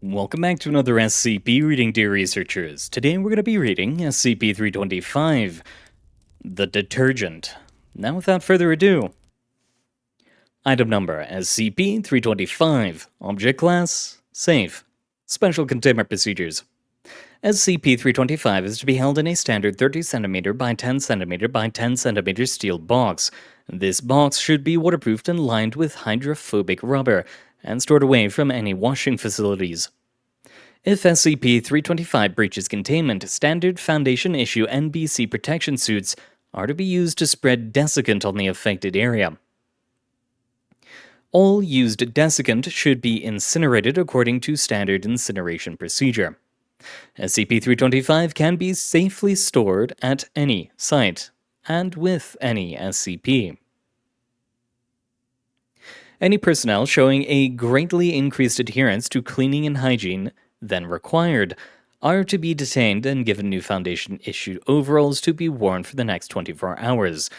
Welcome back to another SCP reading, dear researchers. Today we're going to be reading SCP-325, the Detergent. Now without further ado, item number SCP-325, object class, safe, special containment procedures. SCP-325 is to be held in a standard 30 cm by 10 cm by 10 cm steel box. This box should be waterproofed and lined with hydrophobic rubber, and stored away from any washing facilities. If SCP-325 breaches containment, standard Foundation issue NBC protection suits are to be used to spread desiccant on the affected area. All used desiccant should be incinerated according to standard incineration procedure. SCP-325 can be safely stored at any site, and with any SCP. Any personnel showing a greatly increased adherence to cleaning and hygiene than required are to be detained and given new Foundation-issued overalls to be worn for the next 24 hours.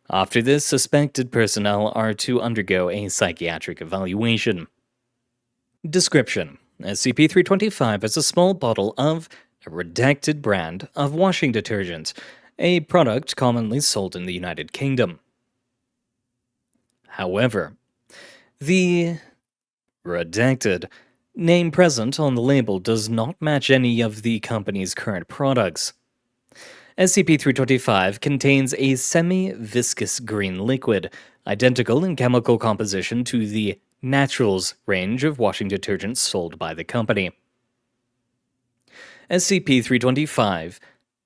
After this, suspected personnel are to undergo a psychiatric evaluation. Description: SCP-325 is a small bottle of a redacted brand of washing detergent, a product commonly sold in the United Kingdom. However, the redacted name present on the label does not match any of the company's current products. SCP-325 contains a semi-viscous green liquid, identical in chemical composition to the Naturals range of washing detergents sold by the company. SCP-325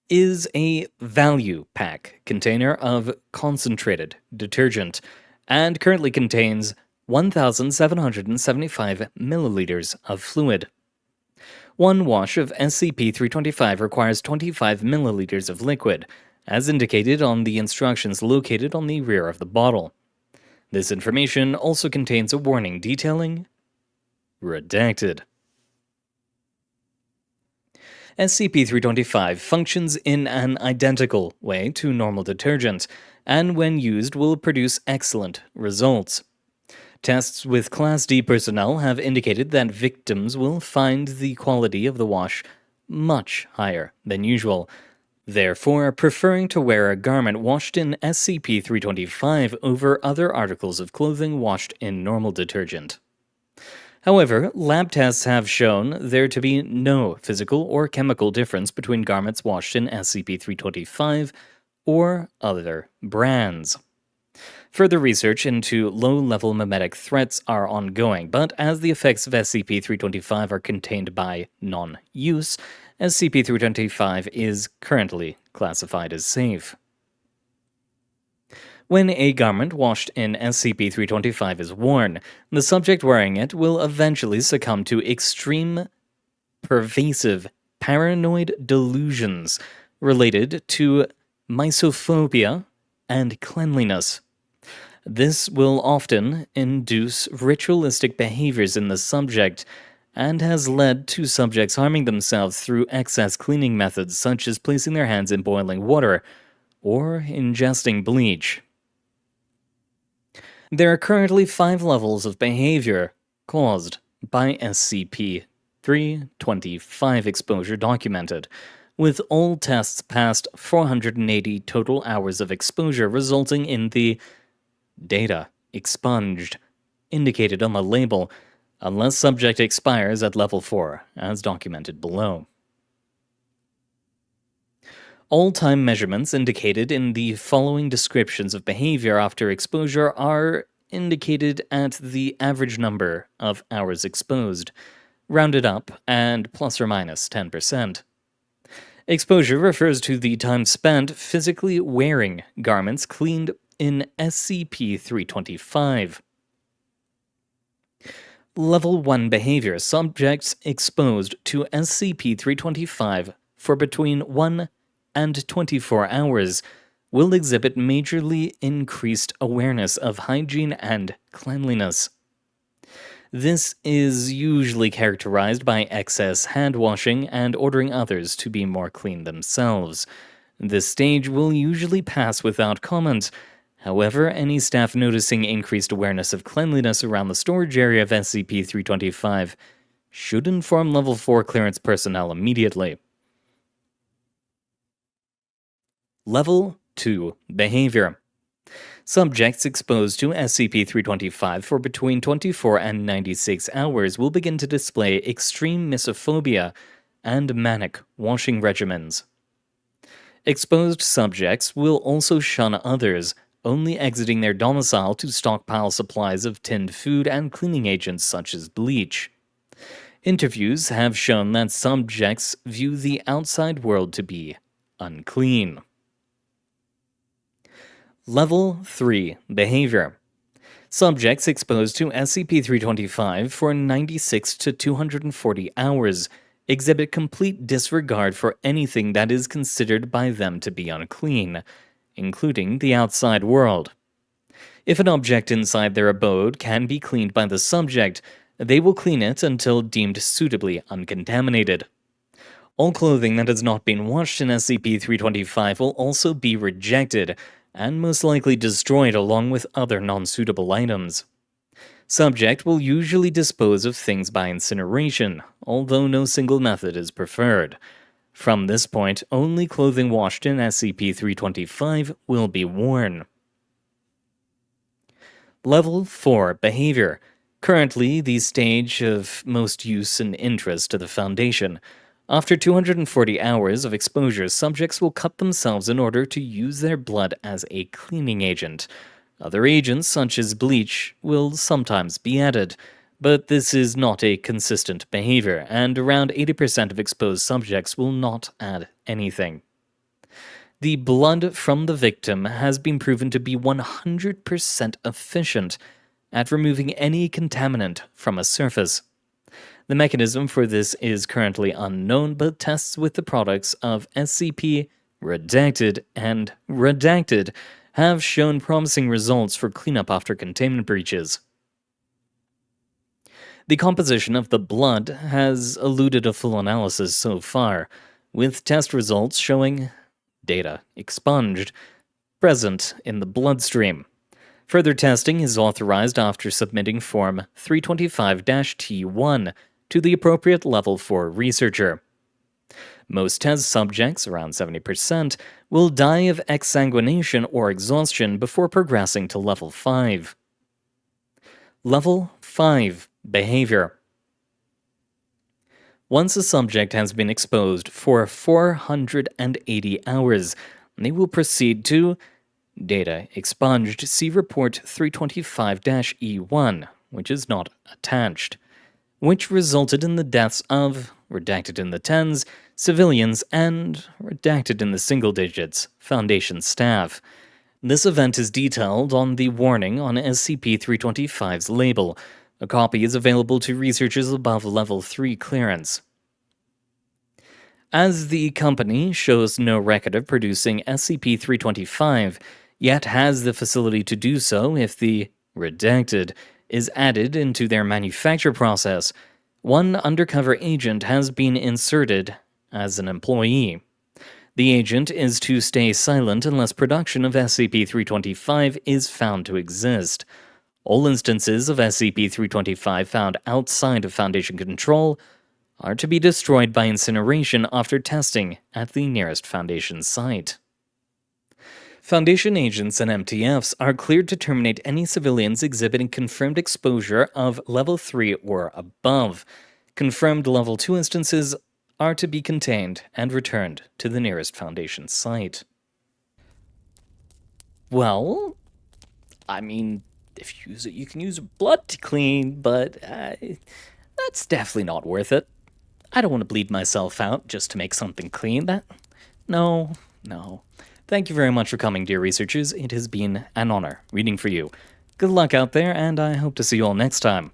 is a value pack container of concentrated detergent, and currently contains 1,775 milliliters of fluid. One wash of SCP-325 requires 25 milliliters of liquid, as indicated on the instructions located on the rear of the bottle. This information also contains a warning detailing redacted. SCP-325 functions in an identical way to normal detergent, and when used will produce excellent results. Tests with Class D personnel have indicated that victims will find the quality of the wash much higher than usual, therefore preferring to wear a garment washed in SCP-325 over other articles of clothing washed in normal detergent. However, lab tests have shown there to be no physical or chemical difference between garments washed in SCP-325 or other brands. Further research into low-level memetic threats are ongoing, but as the effects of SCP-325 are contained by non-use, SCP-325 is currently classified as safe. When a garment washed in SCP-325 is worn, the subject wearing it will eventually succumb to extreme, pervasive, paranoid delusions related to misophobia and cleanliness. This will often induce ritualistic behaviors in the subject, and has led to subjects harming themselves through excess cleaning methods such as placing their hands in boiling water or ingesting bleach. There are currently 5 levels of behavior caused by SCP-325 exposure documented, with all tests past 480 total hours of exposure resulting in the data expunged indicated on the label, unless subject expires at level 4, as documented below. All time measurements indicated in the following descriptions of behavior after exposure are indicated at the average number of hours exposed, rounded up and plus or minus 10%. Exposure refers to the time spent physically wearing garments cleaned in SCP-325. Level 1 behavior: subjects exposed to SCP-325 for between 1 and 24 hours will exhibit majorly increased awareness of hygiene and cleanliness. This is usually characterized by excess hand washing and ordering others to be more clean themselves. This stage will usually pass without comment. However, any staff noticing increased awareness of cleanliness around the storage area of SCP-325 should inform Level 4 clearance personnel immediately. Level 2 Behavior. Subjects exposed to SCP-325 for between 24 and 96 hours will begin to display extreme misophobia and manic washing regimens. Exposed subjects will also shun others, only exiting their domicile to stockpile supplies of tinned food and cleaning agents such as bleach. Interviews have shown that subjects view the outside world to be unclean. Level 3 Behavior. Subjects exposed to SCP-325 for 96 to 240 hours exhibit complete disregard for anything that is considered by them to be unclean, including the outside world. If an object inside their abode can be cleaned by the subject, they will clean it until deemed suitably uncontaminated. All clothing that has not been washed in SCP-325 will also be rejected, and most likely destroyed along with other non-suitable items. Subject will usually dispose of things by incineration, although no single method is preferred. From this point, only clothing washed in SCP-325 will be worn. Level 4 Behavior. Currently, the stage of most use and interest to the Foundation. After 240 hours of exposure, subjects will cut themselves in order to use their blood as a cleaning agent. Other agents, such as bleach, will sometimes be added, but this is not a consistent behavior, and around 80% of exposed subjects will not add anything. The blood from the victim has been proven to be 100% efficient at removing any contaminant from a surface. The mechanism for this is currently unknown, but tests with the products of SCP, Redacted, and Redacted have shown promising results for cleanup after containment breaches. The composition of the blood has eluded a full analysis so far, with test results showing data expunged present in the bloodstream. Further testing is authorized after submitting Form 325-T1 to the appropriate Level 4 researcher. Most test subjects, around 70%, will die of exsanguination or exhaustion before progressing to Level 5. Level 5 Behavior. Once a subject has been exposed for 480 hours, they will proceed to data expunged. See Report 325-E1, which is not attached, which resulted in the deaths of, redacted in the tens, civilians, and, redacted in the single digits, Foundation staff. This event is detailed on the warning on SCP-325's label. A copy is available to researchers above Level 3 clearance. As the company shows no record of producing SCP-325, yet has the facility to do so if the redacted is added into their manufacture process, one undercover agent has been inserted as an employee. The agent is to stay silent unless production of SCP-325 is found to exist. All instances of SCP-325 found outside of Foundation control are to be destroyed by incineration after testing at the nearest Foundation site. Foundation agents and MTFs are cleared to terminate any civilians exhibiting confirmed exposure of Level 3 or above. Confirmed Level 2 instances are to be contained and returned to the nearest Foundation site. Well, I mean, if you use it, you can use blood to clean, but that's definitely not worth it. I don't want to bleed myself out just to make something clean. No. Thank you very much for coming, dear researchers. It has been an honor reading for you. Good luck out there, and I hope to see you all next time.